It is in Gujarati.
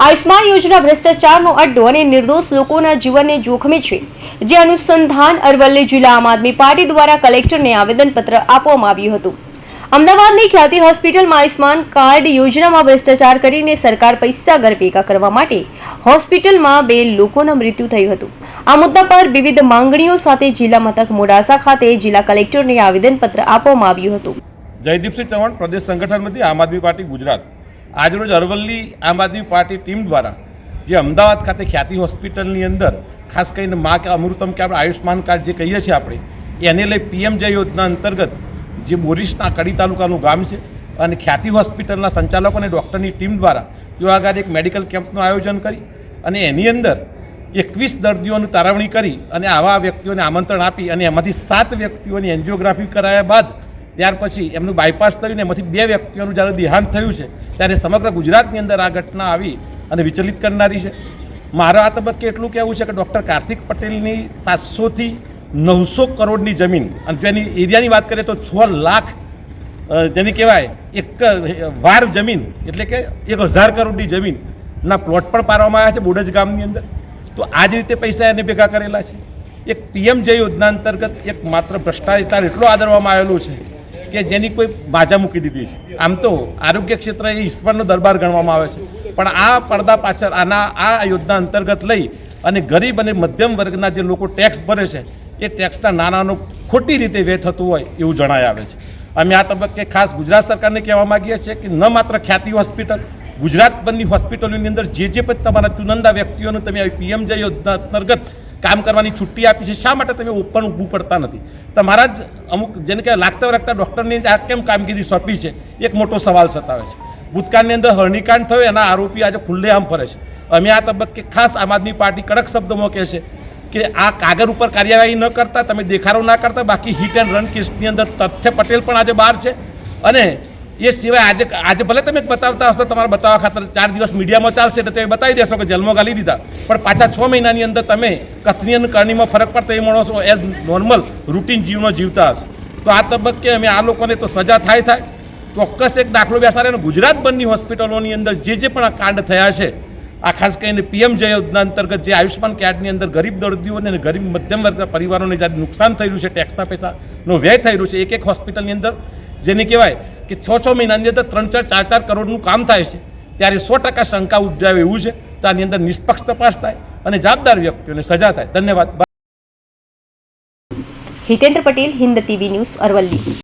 આયુષ્માન યોજના ભ્રષ્ટાચારનો અડ્ડો અને નિર્દોષ લોકોના જીવનને જોખમે છે, જે અનુસંધાન અરવલ્લી જિલ્લા આમ આદમી પાર્ટી દ્વારા કલેક્ટરને આવેદનપત્ર આપવામાં આવ્યું હતું। અમદાવાદની ખ્યાતિ હોસ્પિટલમાં આયુષ્માન કાર્ડ યોજનામાં ભ્રષ્ટાચાર કરીને સરકાર પૈસા ઘર ભેગા કરવા માટે હોસ્પિટલમાં 2 લોકોના મૃત્યુ થયું હતું। આ મુદ્દા પર વિવિધ માંગણીઓ સાથે જિલ્લા મથક મોડાસા ખાતે જિલ્લા કલેક્ટરને આવેદનપત્ર આપવામાં આવ્યું હતું। જયદીપસિંહ ચૌહાણ, પ્રદેશ સંગઠન મંત્રી, આમ આદમી પાર્ટી ગુજરાત। આજરોજ અરવલ્લી આમ આદમી પાર્ટી ટીમ દ્વારા જે અમદાવાદ ખાતે ખ્યાતિ હોસ્પિટલની અંદર ખાસ કરીને મા કે અમૃતમ કે આપણે આયુષ્માન કાર્ડ જે કહીએ છીએ આપણે એને લઈ પીએમજય યોજના અંતર્ગત જે બોરીસના કડી તાલુકાનું ગામ છે અને ખ્યાતિ હોસ્પિટલના સંચાલકો અને ડૉક્ટરની ટીમ દ્વારા જો આગળ એક મેડિકલ કેમ્પનું આયોજન કરી અને એની અંદર 21 દર્દીઓની તારવણી કરી અને આવા વ્યક્તિઓને આમંત્રણ આપી અને એમાંથી 7 વ્યક્તિઓની એન્જિયોગ્રાફી કરાયા બાદ ત્યાર પછી એમનું બાયપાસ થયું ને એમાંથી 2 વ્યક્તિઓનું જ્યારે દેહાંત થયું છે ત્યારે સમગ્ર ગુજરાતની અંદર આ ઘટના આવી અને વિચલિત કરનારી છે। મારા આ તબક્કે એટલું કહેવું છે કે ડૉક્ટર કાર્તિક પટેલની 700થી 900 કરોડની જમીન અને જેની એરિયાની વાત કરીએ તો 6 લાખ જેની કહેવાય એક વાર જમીન એટલે કે 1000 કરોડની જમીનના પ્લોટ પણ પાડવામાં આવ્યા છે બોડજ ગામની અંદર। તો આ જ રીતે પૈસા એને ભેગા કરેલા છે। એક પીએમજય યોજના અંતર્ગત એક માત્ર ભ્રષ્ટાચાર એટલો આદરવામાં આવેલો છે કે જેની કોઈ બાજા મૂકી દીધી છે। આમ તો આરોગ્ય ક્ષેત્ર એ ઈશ્વરનો દરબાર ગણવામાં આવે છે, પણ આ પડદા પાછળ આ યોજના અંતર્ગત લઈ અને ગરીબ અને મધ્યમ વર્ગના જે લોકો ટેક્સ ભરે છે એ ટેક્સના નાણાંનો ખોટી રીતે વ્યય થતું હોય એવું જણાય આવે છે। અમે આ તબક્કે ખાસ ગુજરાત સરકારને કહેવા માગીએ છીએ કે ન માત્ર ખ્યાતિ હોસ્પિટલ, ગુજરાતભરની હોસ્પિટલોની અંદર જે પણ તમારા ચુનંદા વ્યક્તિઓનું તમે પીએમજય યોજના અંતર્ગત કામ કરવાની છુટ્ટી આપી છે, શા માટે તમે ઓપન ઊભું પડતા નથી? તમારા જ અમુક જેને કે લાગતા વળગતા ડૉક્ટરની આ કેમ કામગીરી સોંપી છે એક મોટો સવાલ સતાવે છે। ભૂતકાળની અંદર હરણીકાંડ થયો એના આરોપી આજે ખુલ્લેઆમ ફરે છે। અમે આ તબક્કે ખાસ આમ આદમી પાર્ટી કડક શબ્દોમાં કહે છે કે આ કાગળ ઉપર કાર્યવાહી ન કરતા, તમે દેખાડો ના કરતા, બાકી હિટ એન્ડ રન કેસની અંદર તથ્ય પટેલ પણ આજે બહાર છે અને એ સિવાય આજે ભલે તમે બતાવતા હશો, તમારા બતાવવા ખાતર 4 દિવસ મીડિયામાં ચાલશે એટલે તમે બતાવી દેશો કે જેલમાં ગાલી દીધા, પણ પાછા 6 મહિનાની અંદર તમે કથની અને કરણીમાં ફરક પડતા એ માણસો એઝ નોર્મલ રૂટીન જીવનો જીવતા હશે। તો આ તબક્કે અમે આ લોકોને તો સજા થાય ચોક્કસ એક દાખલો બેસાડે અને ગુજરાતભરની હોસ્પિટલોની અંદર જે પણ આ કાંડ થયા છે, આ ખાસ કરીને પીએમજય યોજના અંતર્ગત જે આયુષ્માન કાર્ડની અંદર ગરીબ દર્દીઓને અને ગરીબ મધ્યમ વર્ગના પરિવારોને જ્યારે નુકસાન થઈ રહ્યું છે, ટેક્સના પૈસાનો વ્યય થઈ રહ્યું છે એક હોસ્પિટલની અંદર, જેને કહેવાય કે 6 મહિનાની અંદર 3-4 4 કરોડનું કામ થાય છે, ત્યારે 100% શંકા ઉપજાવે એવું છે। તો આની અંદર નિષ્પક્ષ તપાસ થાય અને જવાબદાર વ્યક્તિઓને સજા થાય। ધન્યવાદ। Hitendra Patel, Hind TV news, Aravalli.